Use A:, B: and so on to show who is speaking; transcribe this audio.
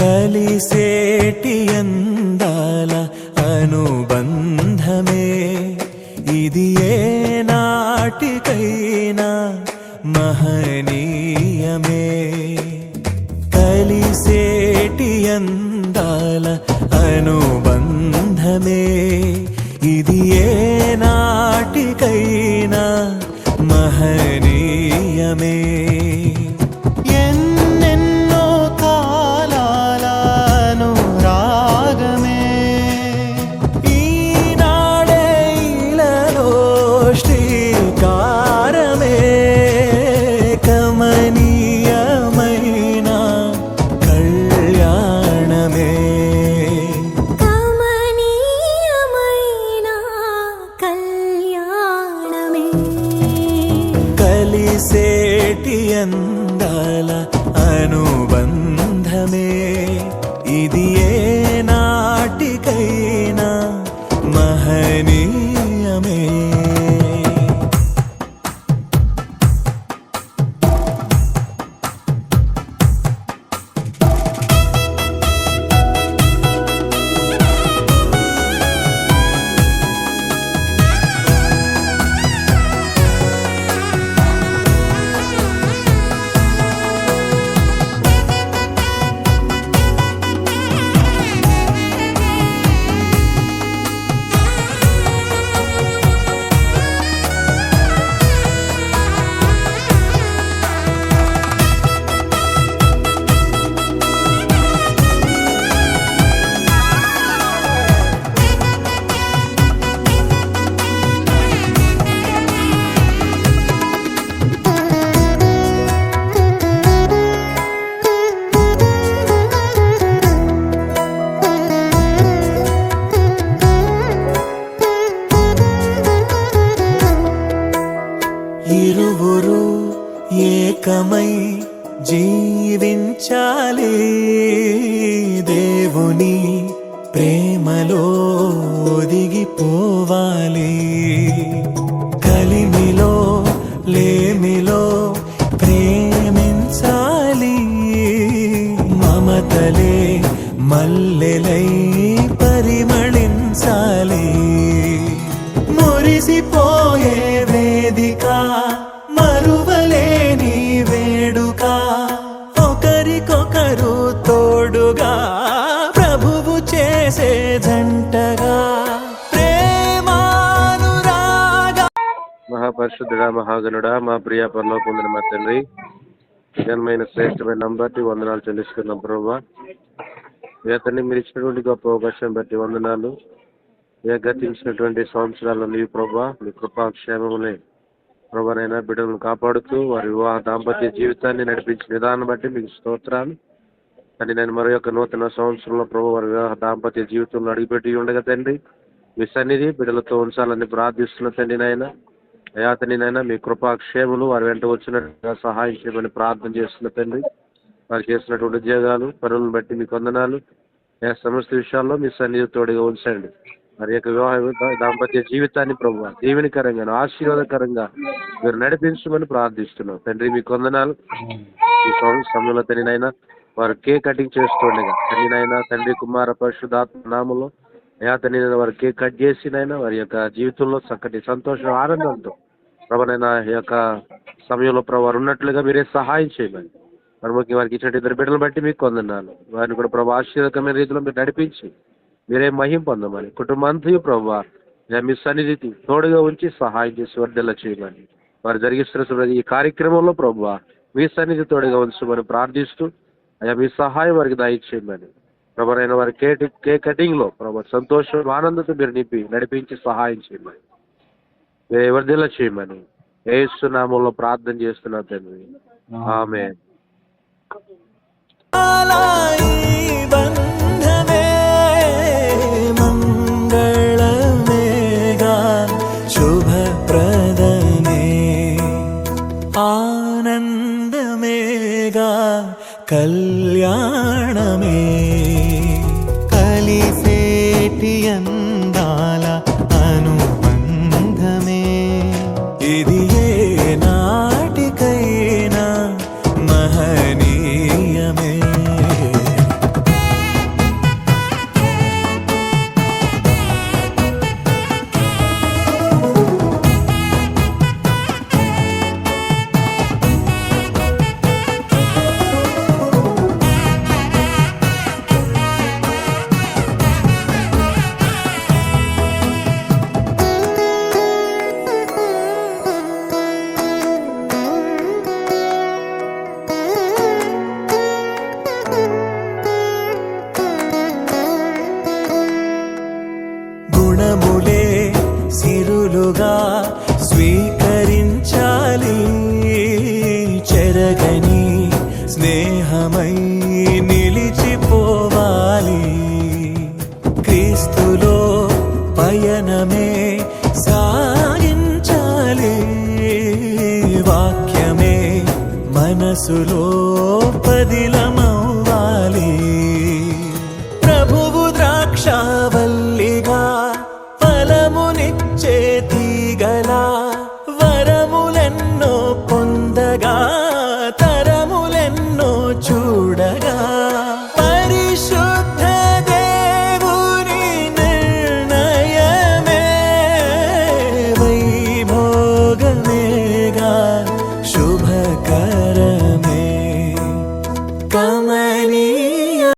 A: కలిసేటి అందాల అనుబంధమే ఇది ఏ నాటికైనా మహనీయమే. కలిసేటి అందాల అనుబంధమే ఇది ఏ నాటికైనా మహనీయమే. ఎన్నెన్నో కాలాల అనురాగమే ఈనాడే ఇలలో శ్రీకారమే. కమనీయమైన కళ్యాణమే
B: కమనీయమైన కళ్యాణమే.
A: కలిసేటి అందాల అనుబంధమే ఇది ఏ నాటికైనా మహనీయమే. ఇరువురు ఏకమై జీవించాలి, దేవుని ప్రేమలో ఒదిగిపోవాలి. కలిమిలో లేమిలో ప్రేమించాలి, మమతలే మల్లెలై పరిమళించాలి. మురిసిపోయే వేదిక మరువలేని వేడుక, ఒకరికొకరు తోడుగా ప్రభువు చేసే జంటగా ప్రేమానురాగా.
C: మహాపరిశుద్ధుడా, మహాగణుడా, మా ప్రియ పరలోకముందున మా తండ్రి, జన్మైన శ్రేష్టమైన నంబట్టి వందనాలు చెల్లిస్తున్నాం ప్రభువా. తండ్రి మీరు ఇచ్చినటువంటి గొప్ప అవకాశం బట్టి వందనాలు. గతించినటువంటి సంవత్సరాలు నీవు ప్రభా, మీ కృపాక్షేమములే ప్రభానైనా బిడ్డలను కాపాడుతూ వారి వివాహ దాంపత్య జీవితాన్ని నడిపించిన విధానం బట్టి మీకు స్తోత్రాలు. అని నేను మరో యొక్క నూతన సంవత్సరంలో ప్రభు వారి వివాహ దాంపత్య జీవితంలో అడుగుపెట్టి ఉండగా తండ్రి, మీ సన్నిధి బిడ్డలతో ఉంచాలని ప్రార్థిస్తున్న తండ్రి నాయన. అయాతని నాయన మీ కృపాక్షేములు వారి వెంట వచ్చినట్టుగా సహాయం చేయమని ప్రార్థన చేస్తున్న తండ్రి. వారు చేసినటువంటి ఉద్యోగాలు పనులను బట్టి మీకు వందనాలు. సమస్త విషయాల్లో మీ సన్నిధి తోడుగా ఉంచండి. మరి యొక్క వివాహ దాంపత్య జీవితాన్ని ప్రభు దీవెనకరంగా ఆశీర్వాదకరంగా మీరు నడిపించమని ప్రార్థిస్తున్నాం తండ్రి. మీకు వందనాలు. ఈ సమయంలో తండ్రినైనా వారు కేక్ కటింగ్ చేస్తుండగా తండ్రినైనా తండ్రి కుమార పరిశుద్ధాత్మ నామంలో తండ్రి వారు కేక్ కట్ చేసినైనా వారి యొక్క జీవితంలో చక్కటి సంతోషం ఆనందంతో ప్రభనైనా ఈ యొక్క సమయంలో ప్రభు వారు ఉన్నట్లుగా మీరే సహాయం చేయమని మరి ముఖ్యంగా వారికి ఇచ్చిన ఇద్దరు బిడ్డలను బట్టి మీకు వందనాలు. వారిని కూడా ప్రభు ఆశీర్వదకమైన రీతిలో మీరు నడిపించి మీరే మహిం పొందమని కుటుంబాంతయు ప్రభువా మీ సన్నిధికి తోడుగా ఉంచి సహాయం చేసి వర్ధెల్ల చేయమని వారు జరిగిస్తున్న ఈ కార్యక్రమంలో ప్రభువా మీ సన్నిధి తోడుగా ఉంచమని ప్రార్థిస్తూ అయ్యా మీ సహాయం వారికి దయచేయమని ప్రభువైన వారి కేక్ కటింగ్లో ప్రభు సంతోషం ఆనందంతో మీరు నింపి నడిపించి సహాయం చేయమని వర్ధెల్ల చేయమని యేసు నామములో ప్రార్థన చేస్తున్నా తండ్రి. ఆమేన్.
A: శుభప్రదమే ఆనందమేగా కళ్యాణమే. కలిసేటి అందాల అనుబంధమే ఇది ఏ నాటికైనా మహనీయమే. స్నేహమై నిలిచిపోవాలి. క్రీస్తులో పయనమే సాగించాలి. వాక్యమే మనసులో పదిలమవ్వాలి. ప్రభువు ద్రాక్షావల్లిగా ఫలమునిచ్చే తీగలా వరములెన్నో పొందగా తరములెన్నో చూడగా పరిశుద్ధ దేవుని నిర్ణయమే వైభోగమేగా శుభకర